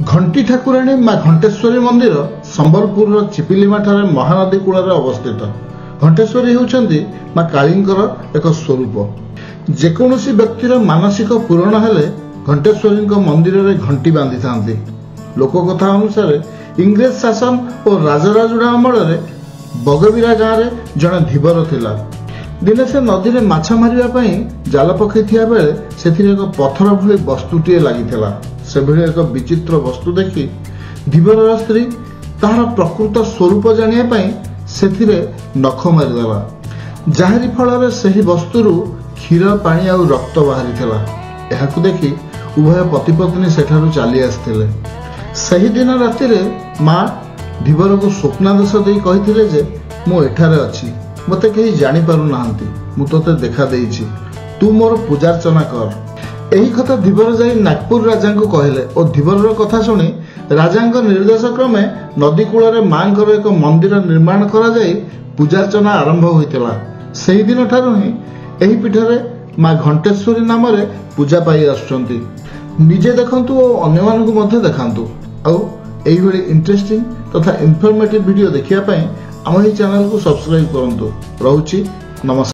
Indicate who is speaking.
Speaker 1: घंटी ठाकुराणी माँ घंटेश्वरी मंदिर संबलपुर चिपिलिमा ठारे महानदी कूल अवस्थित। घंटेश्वरी होउछंती माँ कालींकर एक स्वरूप। जेकोसी व्यक्तिर मानसिक पूरण हेले घंटेश्वरी मंदिर में घंटी बांधि थांती। लोककथा अनुसार इंग्रेज शासन और राजराजुड़ा अमल बगबिरा गाँव में जड़े धीवर थिला। दिने से नदी में माछ मारिबा जाल पकई बेले से एक पथर भली वस्तुटे लगी। से भली एक विचित्र वस्तु देखि धीवर स्त्री तार प्रकृत स्वरूप जानिया से नख मारिदेला। जाहरी फल से वस्तु क्षीर पानी और रक्त बाहरी। यह देखि उभय पति पत्नी सेठारु चली आसथिले। सही दिन राति माँ धीवर को स्वप्नादेश दे कही जे मु एठारे अछि, मते कहीं जानी पारु नाहंती, मु तोते देखा देइछि, तू मोर पूजार्चना कर। एही कथा धीवर जाई नागपुर राजा को कहले और धीवर कथा सुनी राजा निर्देश क्रमे नदी कूल माँ एक मंदिर निर्माण करा जाई पूजार्चना आरंभ होइतिला। सेही दिन ठारू ही एही पीठरे माँ घंटेश्वरी नाम रे पूजा पाई आसुचंती। निजे देखंतु और अन्य मानकु मध्ये देखांतु। आउ एही भली इंटरेस्टिंग तथा इन्फॉर्मेटिव वीडियो देखिया पई आम ही चैनल को सब्सक्राइब करंतु। रहउची नमस्कार।